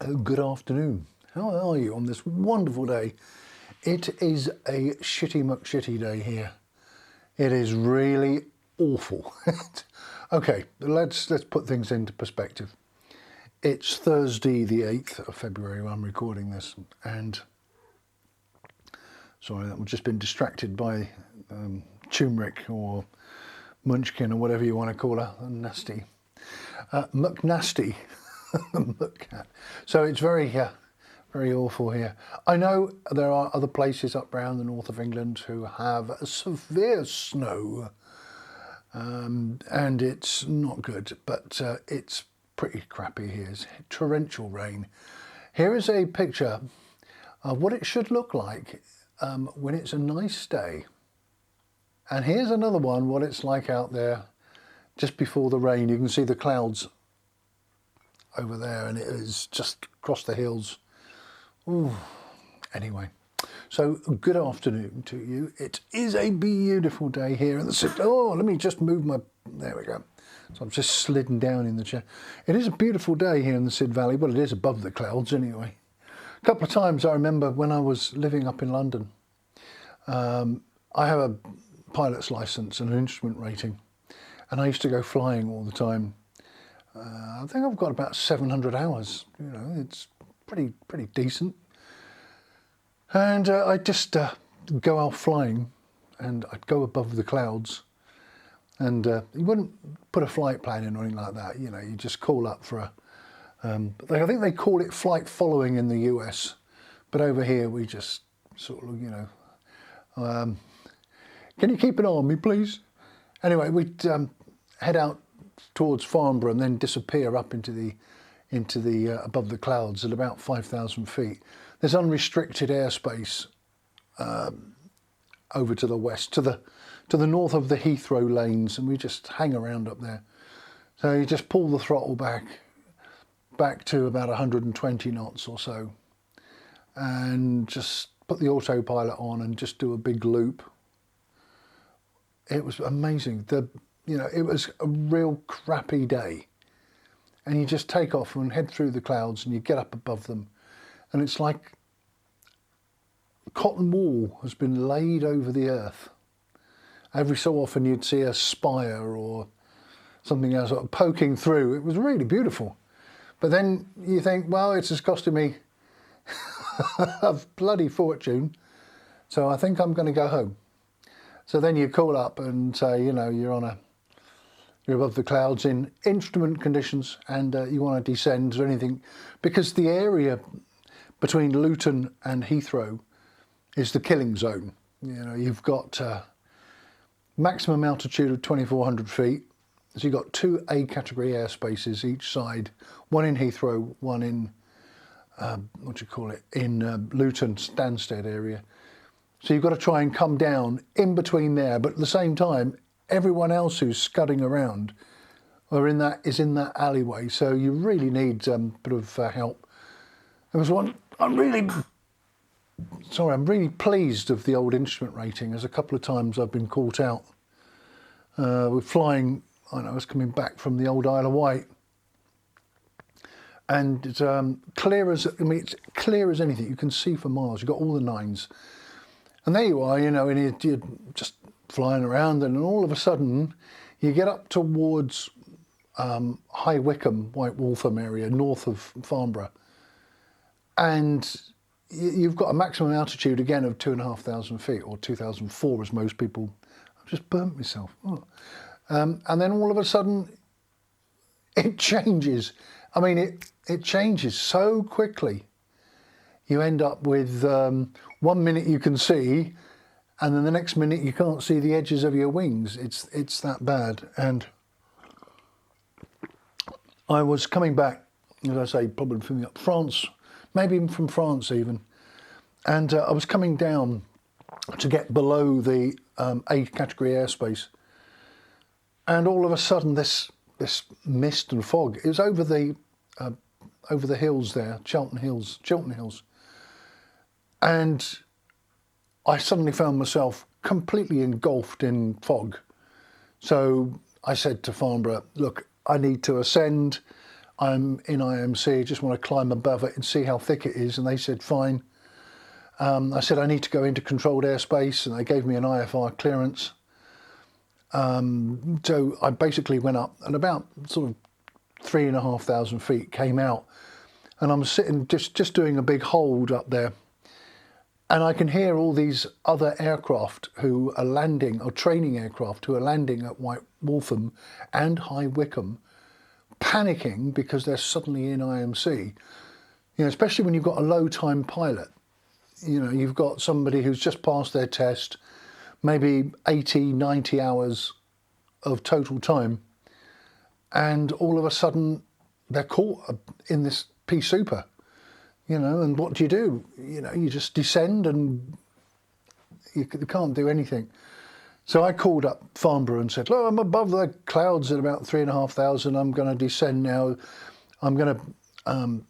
Good afternoon. How are you on this wonderful day? It is a shitty McShitty day here. It is really awful. Okay, let's put things into perspective. It's Thursday the 8th of February when I'm recording this, and sorry, I've just been distracted by turmeric or munchkin or whatever you want to call her, nasty. McNasty. McCat. So it's very awful here. I know there are other places up around the north of England who have severe snow, and it's not good, but it's pretty crappy here. It's torrential rain. Here is a picture of what it should look like when it's a nice day. And here's another one, what it's like out there just before the rain. You can see the clouds over there, and it is just across the hills. Ooh. Anyway, so good afternoon to you. It is a beautiful day here in the city. Oh, let me just move my, there we go. So I've just slidden down in the chair. It is a beautiful day here in the Sid Valley. Well, it is above the clouds anyway. A couple of times I remember when I was living up in London, I have a pilot's license and an instrument rating, and I used to go flying all the time. I think I've got about 700 hours, you know, it's pretty decent. And I'd just go out flying, and I'd go above the clouds, and you wouldn't put a flight plan in or anything like that, you know, you just call up for a, I think they call it flight following in the US, but over here we just sort of, you know, can you keep an eye on me, please? Anyway, we'd head out towards Farnborough and then disappear up into the above the clouds at about 5,000 feet. There's unrestricted airspace over to the west, to the north of the Heathrow lanes, and we just hang around up there. So you just pull the throttle back to about 120 knots or so, and just put the autopilot on and just do a big loop. It was amazing. You know, it was a real crappy day, and you just take off and head through the clouds, and you get up above them, and it's like cotton wool has been laid over the earth. Every so often you'd see a spire or something else poking through. It was really beautiful, but then you think, well, it's just costing me a bloody fortune, so I think I'm going to go home. So then you call up and say, you know, you're above the clouds in instrument conditions, and you want to descend or anything, because the area between Luton and Heathrow is the killing zone. You know, you've got maximum altitude of 2,400 feet. So you've got two A category airspaces each side, one in Heathrow, one in, in Luton, Stansted area. So you've got to try and come down in between there, but at the same time, everyone else who's scudding around is in that alleyway. So you really need a bit of help. There was one, I'm really pleased of the old instrument rating. There's a couple of times I've been caught out with flying. I was coming back from the old Isle of Wight, and it's clear as anything. You can see for miles. You've got all the nines. And there you are, you know, and you're just flying around, and all of a sudden you get up towards High Wycombe, White Waltham area, north of Farnborough, and you've got a maximum altitude again of 2,500 feet, or 2,004 as most people. I've just burnt myself. Oh. And then all of a sudden it changes. I mean, it changes so quickly. You end up with 1 minute you can see, and then the next minute you can't see the edges of your wings. It's that bad. And I was coming back, as I say, probably from France, maybe even from France even, and I was coming down to get below the A category airspace, and all of a sudden this mist and fog, it was over the hills there, Chiltern Hills, and I suddenly found myself completely engulfed in fog. So I said to Farnborough, look, I need to ascend. I'm in IMC, just want to climb above it and see how thick it is. And they said, fine. I said, I need to go into controlled airspace, and they gave me an IFR clearance. So I basically went up, and about sort of 3,500 feet came out, and I'm sitting just doing a big hold up there. And I can hear all these other aircraft who are landing, or training aircraft who are landing at White Waltham and High Wycombe, panicking because they're suddenly in IMC. You know, especially when you've got a low time pilot. You know, you've got somebody who's just passed their test, maybe 80, 90 hours of total time, and all of a sudden they're caught in this pea super. You know, and what do? You know, you just descend and you can't do anything. So I called up Farnborough and said, look, I'm above the clouds at about 3,500. I'm going to descend now. I'm going to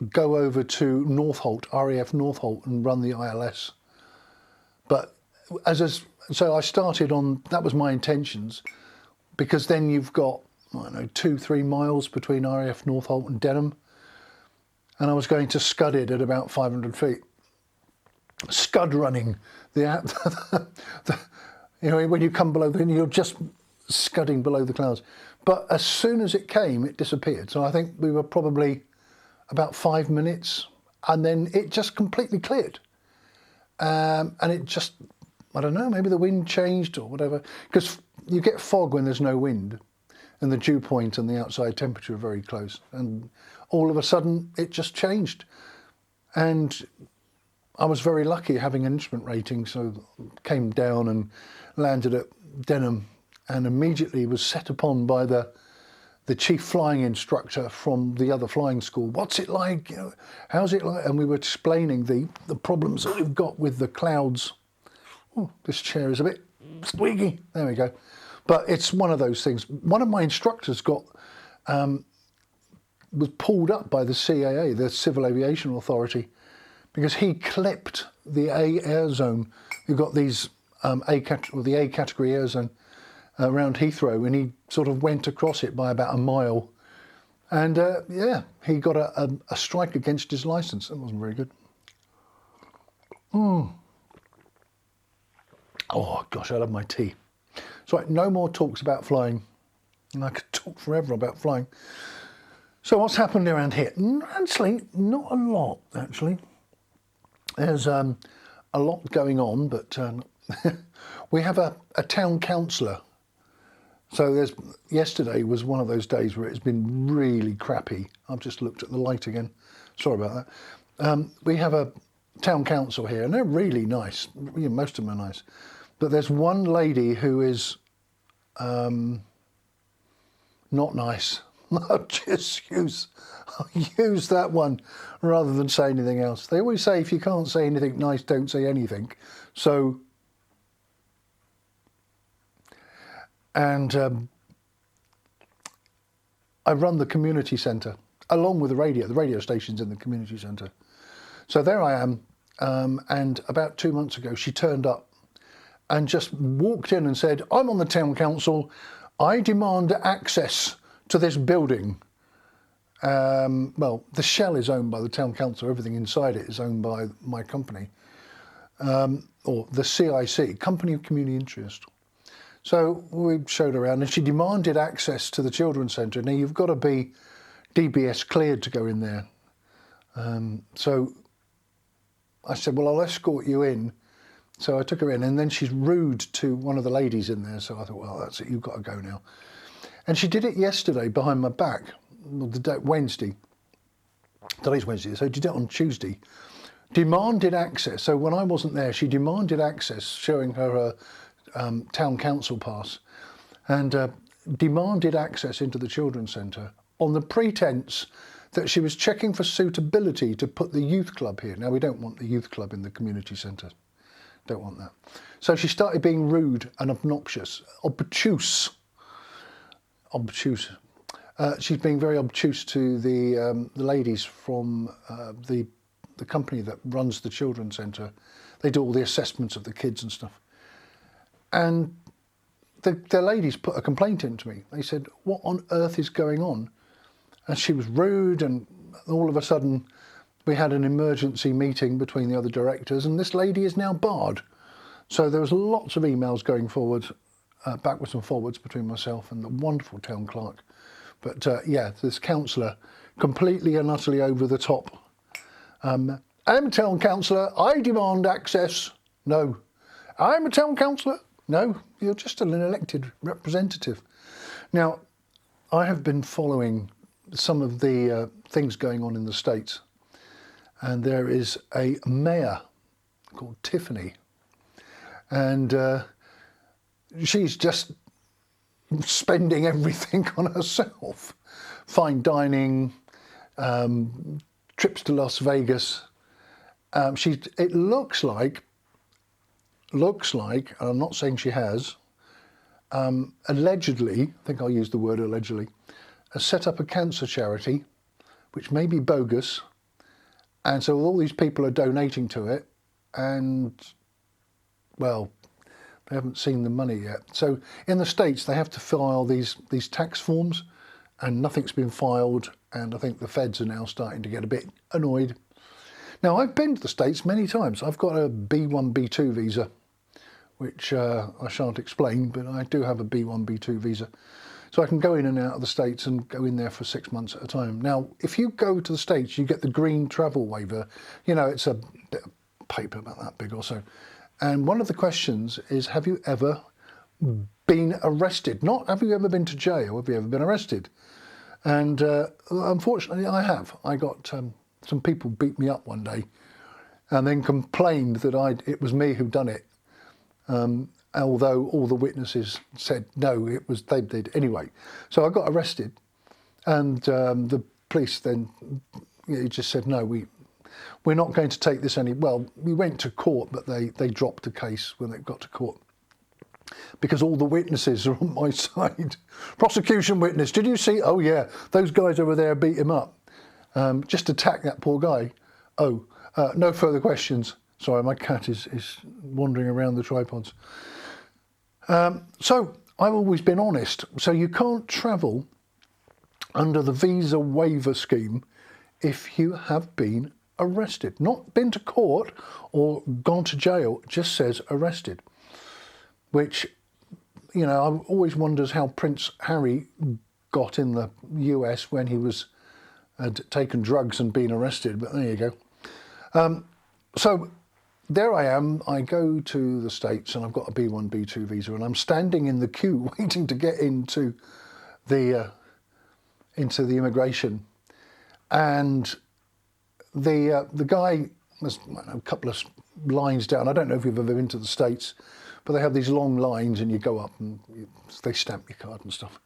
go over to Northolt, RAF Northolt, and run the ILS. But so I started on, that was my intentions, because then you've got, I don't know, 2-3 miles between RAF Northolt and Denham. And I was going to scud it at about 500 feet. Scud running. You know, when you come below, then you're just scudding below the clouds. But as soon as it came, it disappeared. So I think we were probably about 5 minutes, and then it just completely cleared. And it just, I don't know, maybe the wind changed or whatever. Because you get fog when there's no wind, and the dew point and the outside temperature are very close. And all of a sudden, it just changed. And I was very lucky having an instrument rating, so came down and landed at Denham, and immediately was set upon by the chief flying instructor from the other flying school. What's it like? You know, how's it like? And we were explaining the problems that we've got with the clouds. Oh, this chair is a bit squeaky. There we go. But it's one of those things. One of my instructors got was pulled up by the CAA, the Civil Aviation Authority, because he clipped the A air zone. You've got these the A category air zone around Heathrow, and he sort of went across it by about a mile. And yeah, he got a strike against his licence. That wasn't very good. Oh gosh, I love my tea. So right, no more talks about flying. And I could talk forever about flying. So what's happened around here? Actually, not a lot, actually. There's a lot going on, but we have a town councillor. So yesterday was one of those days where it's been really crappy. I've just looked at the light again. Sorry about that. We have a town council here, and they're really nice. You know, most of them are nice. But there's one lady who is not nice. I'll just use that one rather than say anything else. They always say if you can't say anything nice, don't say anything. So, and I run the community centre along with the radio station's in the community centre. So there I am, and about 2 months ago she turned up and just walked in and said, I'm on the town council, I demand access to this building. Well, the shell is owned by the town council, everything inside it is owned by my company, or the CIC, Company of Community Interest. So we showed her around, and she demanded access to the children's centre. Now you've got to be DBS cleared to go in there. So I said, well, I'll escort you in. So I took her in, and then she's rude to one of the ladies in there. So I thought, well, that's it, you've got to go now. And she did it yesterday behind my back, Wednesday. Today's Wednesday, so she did it on Tuesday. Demanded access. So when I wasn't there, she demanded access, showing her town council pass, and demanded access into the children's centre on the pretense that she was checking for suitability to put the youth club here. Now, we don't want the youth club in the community centre. Don't want that. So she started being rude and obnoxious, obtuse. She's being very obtuse to the ladies from the company that runs the children's centre. They do all the assessments of the kids and stuff. And the ladies put a complaint into me. They said, what on earth is going on? and she was rude, and all of a sudden we had an emergency meeting between the other directors, and this lady is now barred. So there was lots of emails going forward, backwards and forwards between myself and the wonderful town clerk. But yeah, this councillor, completely and utterly over the top. I'm a town councillor, I demand access. No. I'm a town councillor. No, you're just an elected representative. Now, I have been following some of the things going on in the States, and there is a mayor called Tiffany, and she's just spending everything on herself. Fine dining, trips to Las Vegas. It looks like, and I'm not saying she has, allegedly, I think I'll use the word allegedly, has set up a cancer charity, which may be bogus, and so all these people are donating to it, and, well, they haven't seen the money yet. So in the States, they have to file these tax forms, and nothing's been filed, and I think the feds are now starting to get a bit annoyed. Now, I've been to the States many times. I've got a B1, B2 visa, which I shan't explain, but I do have a B1, B2 visa. So I can go in and out of the States and go in there for 6 months at a time. Now, if you go to the States, you get the green travel waiver. You know, it's a bit of paper about that big or so. And one of the questions is, have you ever been arrested? Not have you ever been to jail, have you ever been arrested? And unfortunately, I have. I got some people beat me up one day and then complained that it was me who'd done it. Although all the witnesses said no, it was they did anyway. So I got arrested, and the police then just said no, we're not going to take this any. Well, we went to court, but they dropped the case when it got to court because all the witnesses are on my side. Prosecution witness, did you see? Oh yeah, those guys over there beat him up. Just attack that poor guy. Oh, no further questions. Sorry, my cat is wandering around the tripods. So I've always been honest. So you can't travel under the visa waiver scheme if you have been arrested. Not been to court or gone to jail, it just says arrested. Which, you know, I always wonders how Prince Harry got in the US when he had taken drugs and been arrested, but there you go. So there I am, I go to the States and I've got a B1, B2 visa, and I'm standing in the queue waiting to get into the immigration. And the guy was a couple of lines down. I don't know if you've ever been to the States, but they have these long lines and you go up and they stamp your card and stuff.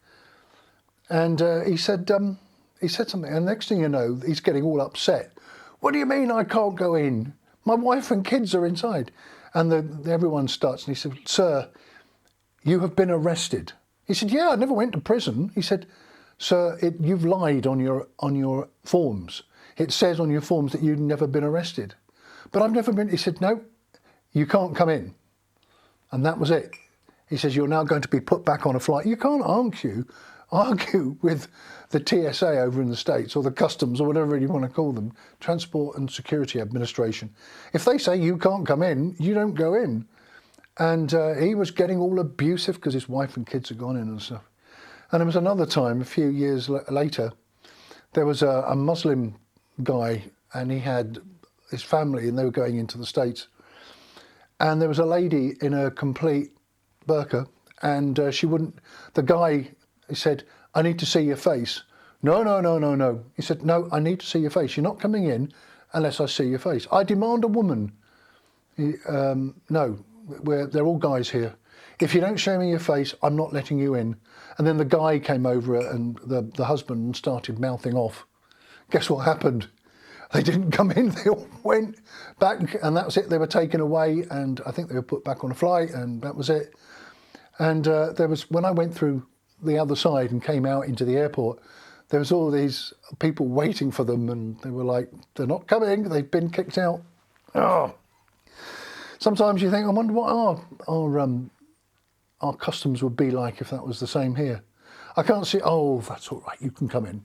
And he said something, and the next thing you know, he's getting all upset. What do you mean I can't go in? My wife and kids are inside. And everyone starts, and he said, sir, you have been arrested. He said, yeah, I never went to prison. He said, sir, you've lied on your forms. It says on your forms that you've never been arrested. But I've never been. He said, no, you can't come in. And that was it. He says, you're now going to be put back on a flight. You can't argue with the TSA over in the States, or the Customs, or whatever you want to call them, Transport and Security Administration. If they say you can't come in, you don't go in. And he was getting all abusive because his wife and kids had gone in and stuff. And there was another time, a few years later, there was a Muslim guy, and he had his family, and they were going into the States. And there was a lady in a complete burqa, and the guy, he said, I need to see your face. No. He said, no, I need to see your face. You're not coming in unless I see your face. I demand a woman. No, they're all guys here. If you don't show me your face, I'm not letting you in. And then the guy came over, and the husband started mouthing off. Guess what happened? They didn't come in, they all went back, and that was it. They were taken away, and I think they were put back on a flight, and that was it. And when I went through the other side and came out into the airport, there was all these people waiting for them, and they were like, they're not coming, they've been kicked out. Oh. Sometimes you think, I wonder what our customs would be like if that was the same here. I can't see, oh, that's all right, you can come in.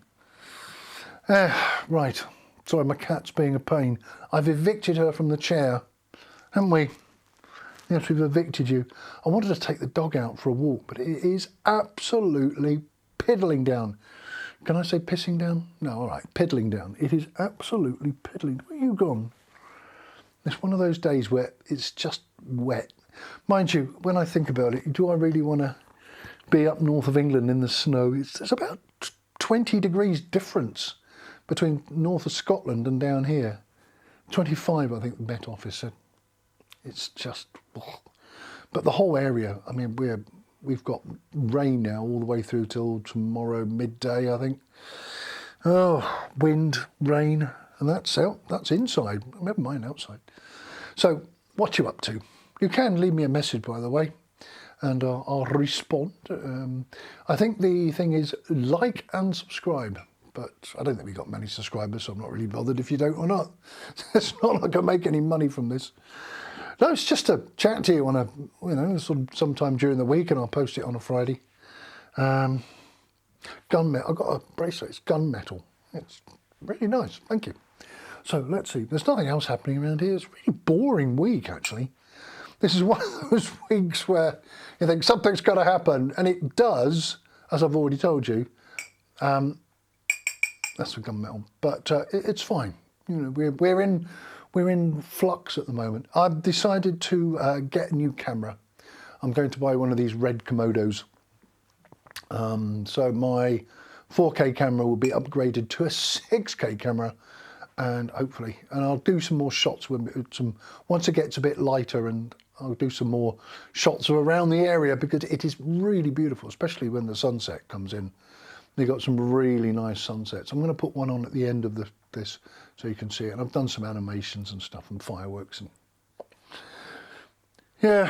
Right, sorry, my cat's being a pain. I've evicted her from the chair, haven't we? Yes, we've evicted you. I wanted to take the dog out for a walk, but it is absolutely piddling down. Can I say pissing down? No, all right, piddling down. It is absolutely piddling. Where are you gone? It's one of those days where it's just wet. Mind you, when I think about it, do I really want to be up north of England in the snow? There's about 20 degrees difference between north of Scotland and down here. 25, I think the Met Office said. It's just, but the whole area, I mean, we've got rain now all the way through till tomorrow midday, I think. Oh, wind, rain, and that's out, that's inside, never mind outside. So, what you up to? You can leave me a message, by the way, and I'll respond. I think the thing is like and subscribe. But I don't think we've got many subscribers, so I'm not really bothered if you don't or not. It's not like I make any money from this. No, it's just to chat to you on a, sort of sometime during the week, and I'll post it on a Friday. Gunmetal. I've got a bracelet. It's gunmetal. It's really nice. Thank you. So let's see. There's nothing else happening around here. It's a really boring week, actually. This is one of those weeks where you think something's got to happen, and it does, as I've already told you. That's the gunmetal, but it's fine. We're in flux at the moment. I've decided to get a new camera. I'm going to buy one of these red Komodos. So my 4K camera will be upgraded to a 6K camera, and hopefully, and I'll do some more shots once it gets a bit lighter, and I'll do some more shots around the area because it is really beautiful, especially when the sunset comes in. They've got some really nice sunsets. I'm going to put one on at the end of this so you can see it. And I've done some animations and stuff and fireworks. And yeah,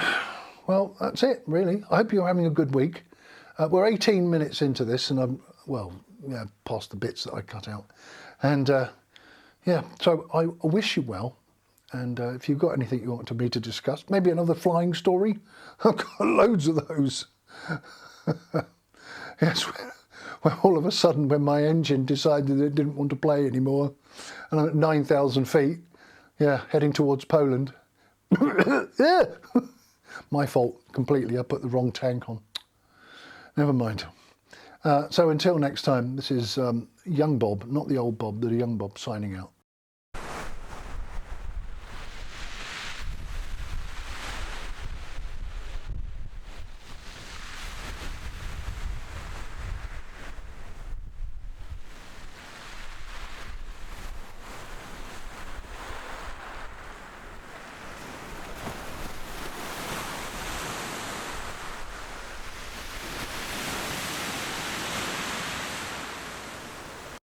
well, that's it, really. I hope you're having a good week. We're 18 minutes into this, and I'm, past the bits that I cut out. And so I wish you well. And if you've got anything you want me to discuss, maybe another flying story. I've got loads of those. Yes. Well, all of a sudden, when my engine decided it didn't want to play anymore, and I'm at 9,000 feet, heading towards Poland. My fault completely. I put the wrong tank on. Never mind. So until next time, this is young Bob, not the old Bob, the young Bob signing out.